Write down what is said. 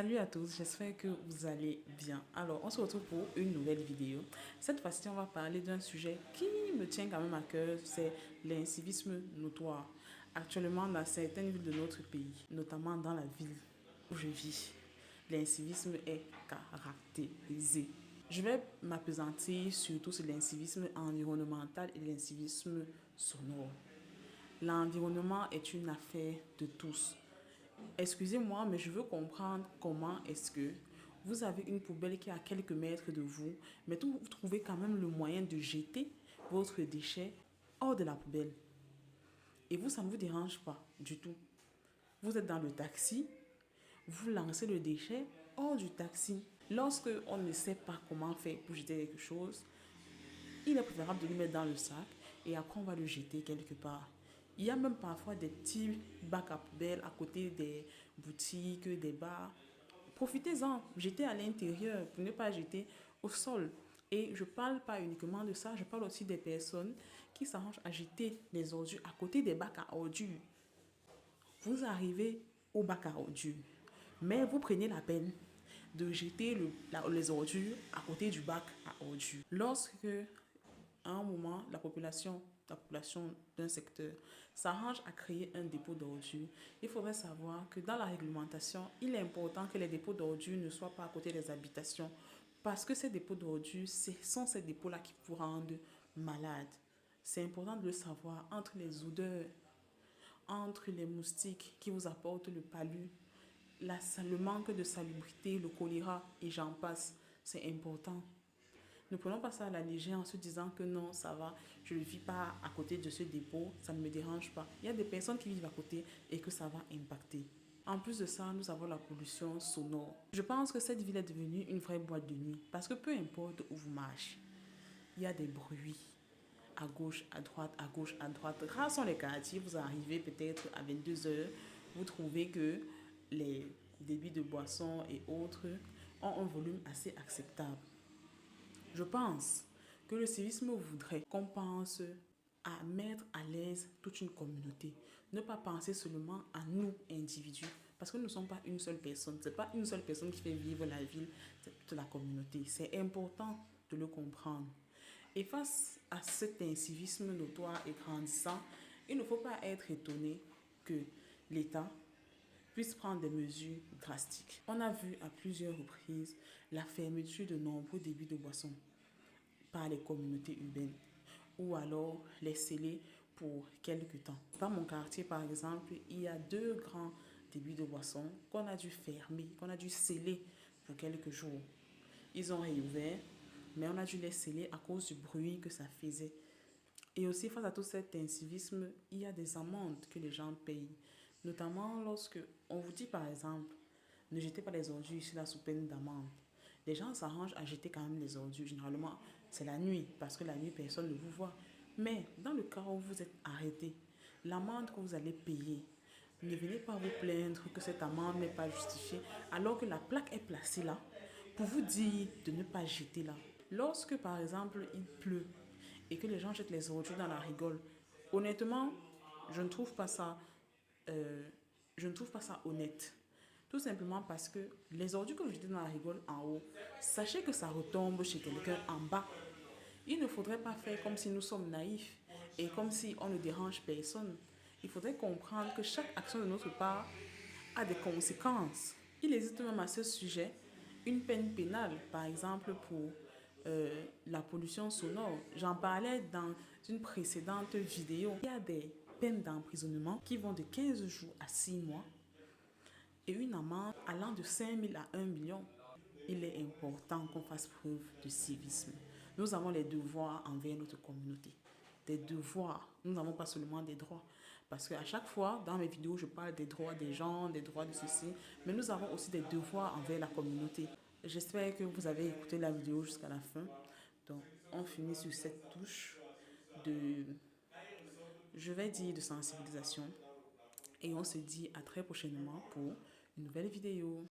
Salut à tous, j'espère que vous allez bien. Alors, on se retrouve pour une nouvelle vidéo. Cette fois-ci, on va parler d'un sujet qui me tient quand même à cœur, c'est l'incivisme notoire. Actuellement, dans certaines villes de notre pays, notamment dans la ville où je vis, l'incivisme est caractérisé. Je vais m'appesantir surtout sur l'incivisme environnemental et l'incivisme sonore. L'environnement est une affaire de tous. Excusez-moi, mais je veux comprendre comment est-ce que vous avez une poubelle qui est à quelques mètres de vous, mais vous trouvez quand même le moyen de jeter votre déchet hors de la poubelle. Et vous, ça ne vous dérange pas du tout. Vous êtes dans le taxi, vous lancez le déchet hors du taxi. Lorsque on ne sait pas comment faire pour jeter quelque chose, il est préférable de le mettre dans le sac et après on va le jeter quelque part. Il y a même parfois des petits bacs à poubelle à côté des boutiques, des bars. Profitez-en, jetez à l'intérieur pour ne pas jeter au sol. Et je ne parle pas uniquement de ça, je parle aussi des personnes qui s'arrangent à jeter les ordures à côté des bacs à ordures. Vous arrivez au bac à ordures, mais vous prenez la peine de jeter les ordures à côté du bac à ordures. Lorsque, à un moment, la population d'un secteur s'arrange à créer un dépôt d'ordures, il faudrait savoir que dans la réglementation, il est important que les dépôts d'ordures ne soient pas à côté des habitations parce que ces dépôts d'ordures, ce sont ces dépôts-là qui vous rendent malade. C'est important de le savoir entre les odeurs, entre les moustiques qui vous apportent le palu, le manque de salubrité, le choléra et j'en passe. C'est important. Ne prenons pas ça à la légère en se disant que non, ça va, je ne vis pas à côté de ce dépôt, ça ne me dérange pas. Il y a des personnes qui vivent à côté et que ça va impacter. En plus de ça, nous avons la pollution sonore. Je pense que cette ville est devenue une vraie boîte de nuit parce que peu importe où vous marchez, il y a des bruits à gauche, à droite, à gauche, à droite. Rares sont les quartiers, vous arrivez peut-être à 22 heures, vous trouvez que les débits de boissons et autres ont un volume assez acceptable. Je pense que le civisme voudrait qu'on pense à mettre à l'aise toute une communauté. Ne pas penser seulement à nous, individus. Parce que nous ne sommes pas une seule personne. Ce n'est pas une seule personne qui fait vivre la ville, c'est toute la communauté. C'est important de le comprendre. Et face à cet incivisme notoire et grandissant, il ne faut pas être étonné que l'État puisse prendre des mesures drastiques. On a vu à plusieurs reprises la fermeture de nombreux débits de boissons par les communautés urbaines ou alors les sceller pour quelques temps. Dans mon quartier, par exemple, il y a 2 grands débits de boissons qu'on a dû fermer, qu'on a dû sceller pour quelques jours. Ils ont réouvert, mais on a dû les sceller à cause du bruit que ça faisait. Et aussi, face à tout cet incivisme, il y a des amendes que les gens payent. Notamment lorsque on vous dit, par exemple, ne jetez pas les ordures ici là sous peine d'amende. Les gens s'arrangent à jeter quand même les ordures. Généralement, c'est la nuit, parce que la nuit, personne ne vous voit. Mais dans le cas où vous êtes arrêté, l'amende que vous allez payer, ne venez pas vous plaindre que cette amende n'est pas justifiée, alors que la plaque est placée là pour vous dire de ne pas jeter là. Lorsque, par exemple, il pleut et que les gens jettent les ordures dans la rigole, honnêtement, je ne trouve pas ça, honnête. Tout simplement parce que les ordures que vous jetez dans la rigole en haut, sachez que ça retombe chez quelqu'un en bas. Il ne faudrait pas faire comme si nous sommes naïfs et comme si on ne dérange personne. Il faudrait comprendre que chaque action de notre part a des conséquences. Il existe même à ce sujet une peine pénale, par exemple pour la pollution sonore. J'en parlais dans une précédente vidéo. Il y a des peines d'emprisonnement qui vont de 15 jours à 6 mois et une amende allant de 5 000 à 1 million. Il est important qu'on fasse preuve de civisme. Nous avons les devoirs envers notre communauté. Des devoirs. Nous n'avons pas seulement des droits. Parce qu'à chaque fois, dans mes vidéos, je parle des droits des gens, des droits de ceci. Mais nous avons aussi des devoirs envers la communauté. J'espère que vous avez écouté la vidéo jusqu'à la fin. Donc, on finit sur cette touche de, je vais dire, de sensibilisation. Et on se dit à très prochainement pour une nouvelle vidéo.